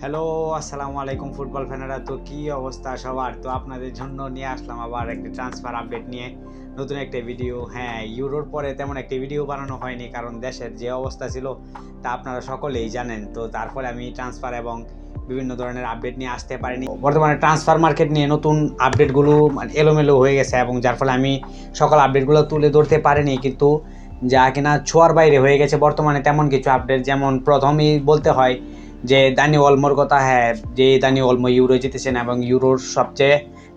Hello, আসসালামু আলাইকুম football ফ্যানেরা। তো কি অবস্থা সবার? তো আপনাদের জন্য নিয়ে আসলাম আবার একটি ট্রান্সফার আপডেট নিয়ে নতুন একটা ভিডিও। হ্যাঁ, ইউরোর পরে তেমন একটি ভিডিও বানানো হয়নি, কারণ দেশের যে অবস্থা ছিল তা আপনারা সকলেই জানেন। তো তারপরে আমি ট্রান্সফার এবং বিভিন্ন ধরনের আপডেট নিয়ে আসতে পারিনি। বর্তমানে ট্রান্সফার মার্কেট নিয়ে নতুন আপডেটগুলো এলোমেলো হয়ে গেছে, এবং যার ফলে আমি সকল আপডেটগুলো তুলে ধরতে পারিনি, কিন্তু যা কিনা ছোঁয়ার বাইরে হয়ে গেছে বর্তমানে তেমন কিছু আপডেট। যেমন প্রথমেই বলতে হয় যে দানি অলমোর কথা। হ্যাঁ, যে দানি অলমো ইউরো জিতেছেন এবং ইউরোর সবচেয়ে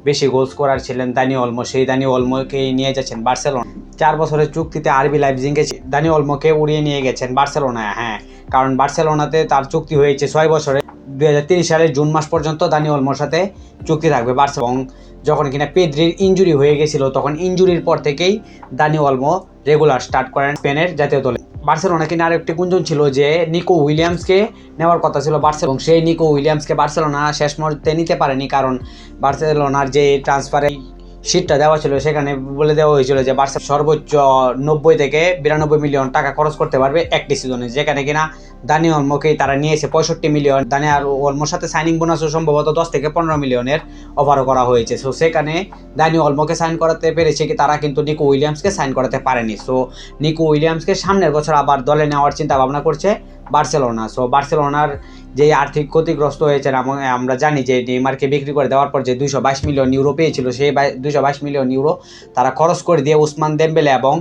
বেশি গোল স্কোরার ছিলেন দানি অলমো, সেই দানি অলমোকেই নিয়ে যাচ্ছেন বার্সেলোনা। 4 বছরের চুক্তিতে আরবি লাইপজিগকে দানি অলমোকে উড়িয়ে নিয়ে গেছেন বার্সেলোনায়। হ্যাঁ, কারণ বার্সেলোনাতে তার চুক্তি হয়েছে 6 বছরে। 2030 সালের জুন মাস পর্যন্ত দানি অলমোর সাথে চুক্তি থাকবে বার্সেলোনা। এবং যখন কিনা পেদ্রির ইনজুরি হয়ে গেছিল, তখন ইনজুরির পর থেকেই দানি অলমো রেগুলার স্টার্ট করেন স্পেনের জাতীয় দলে। বার্সেলোনা কিনা আরেকটি গুঞ্জন ছিল যে নিকো উইলিয়ামসকে নেওয়ার কথা ছিল বার্সেলোনা, এবং সেই নিকো উইলিয়ামসকে বার্সেলোনা শেষ মুহূর্তে নিতে পারেনি, কারণ বার্সেলোনার যে ট্রান্সফারে সিটটা দেওয়া ছিল সেখানে বলে দেওয়া হয়েছিল যে বার্সেলোনা সর্বোচ্চ 90 থেকে 92 মিলিয়ন টাকা খরচ করতে পারবে একটি সিজনে, যেখানে কিনা দানি অলমোকেই তারা নিয়েছে 65 মিলিয়ন। দানি আর অলমোর সাথে সাইনিং বোনাসও সম্ভবত 10 থেকে 15 মিলিয়নের অফারও করা হয়েছে। সো সেখানে দানি অলমোকে সাইন করাতে পেরেছে কি তারা, কিন্তু নিকো উইলিয়ামসকে সাইন করাতে পারেনি। সো নিকো উইলিয়ামসকে সামনের বছর আবার দলে নেওয়ার চিন্তা ভাবনা করছে বার্সেলোনা। সো বার্সেলোনার যে আর্থিক ক্ষতিগ্রস্ত হয়েছে, আমরা জানি যে নেইমারকে বিক্রি করে দেওয়ার পর যে 222 মিলিয়ন ইউরো পেয়েছিল, সেই 222 মিলিয়ন ইউরো তারা খরচ করে দিয়ে উসমান দেমবেলে এবং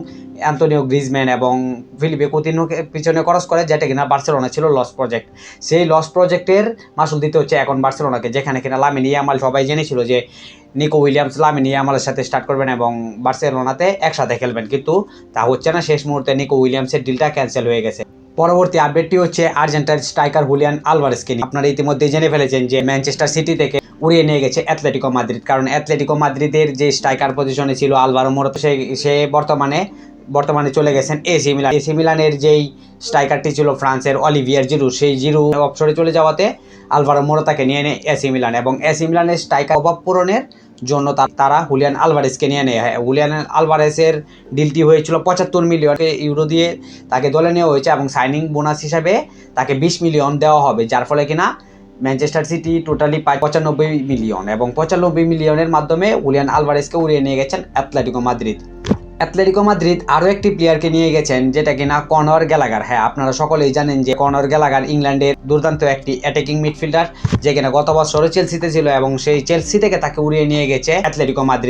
অ্যান্তোনিও গ্রিজম্যান এবং ফিলিপে কুতিনোকে পিছনে খরচ করে, যেটা কিনা বার্সেলোনা ছিল লস প্রজেক্ট। সেই লস প্রজেক্টের মাসুল দিতে হচ্ছে এখন বার্সেলোনাকে, যেখানে কিনা লামিন ইয়ামাল সবাই জেনেছিল যে নিকো উইলিয়ামস লামিন ইয়ামালের সাথে স্টার্ট করবেন এবং বার্সেলোনাতে একসাথে খেলবেন, কিন্তু তা হচ্ছে না। শেষ মুহূর্তে নিকো উইলিয়ামসের ডিলটা ক্যান্সেল হয়ে গেছে। পরবর্তী আপডেটটি হচ্ছে আর্জেন্টাইন স্ট্রাইকার হুলিয়ান আলভারেজকে নিয়ে। আপনারা ইতিমধ্যে জেনে ফেলেছেন যে ম্যানচেস্টার সিটি থেকে উড়িয়ে নিয়ে গেছে অ্যাথলেটিকো মাদ্রিদ, কারণ অ্যাথলেটিকো মাদ্রিদের যে স্ট্রাইকার পজিশনে ছিল আলভারো মোরাতা, সে বর্তমানে চলে গেছেন এসি মিলান। এসি মিলানের যেই স্ট্রাইকারটি ছিল ফ্রান্সের অলিভিয়ার জিরু, সেই জিরু অবসরে চলে যাওয়াতে আলভারো মোরাতাকে নিয়ে নেয় এসি মিলান, এবং এসি মিলানের স্ট্রাইকার অভাব পূরণের জন্য তারা হুলিয়ান আলভারেজকে নিয়ে নেয়। হুলিয়ান আলভারেজের ডিলটি হয়েছিল 75 মিলিয়ন ইউরো দিয়ে তাকে দলে নেওয়া হয়েছে, এবং সাইনিং বোনাস হিসাবে তাকে 20 মিলিয়ন দেওয়া হবে, যার ফলে কিনা ম্যানচেস্টার সিটি টোটালি পায় 95 মিলিয়ন, এবং 95 মিলিয়নের মাধ্যমে হুলিয়ান আলভারেজকে উড়িয়ে নিয়ে গেছেন অ্যাথলেটিকো মাদ্রিদ। অ্যাথলেটিকো মাদ্রিদ আরও একটি প্লেয়ারকে নিয়ে গেছেন, যেটা কিনা কনর গ্যালাগার। হ্যাঁ, আপনারা সকলেই জানেন যে কনর গ্যালাগার ইংল্যান্ডের দুর্দান্ত একটি অ্যাটাকিং মিডফিল্ডার, যে কিনা গত বছরও চেলসিতে ছিল, এবং সেই চেলসি থেকে তাকে উড়িয়ে নিয়ে গেছে অ্যাথলেটিকো মাদ্রিদ।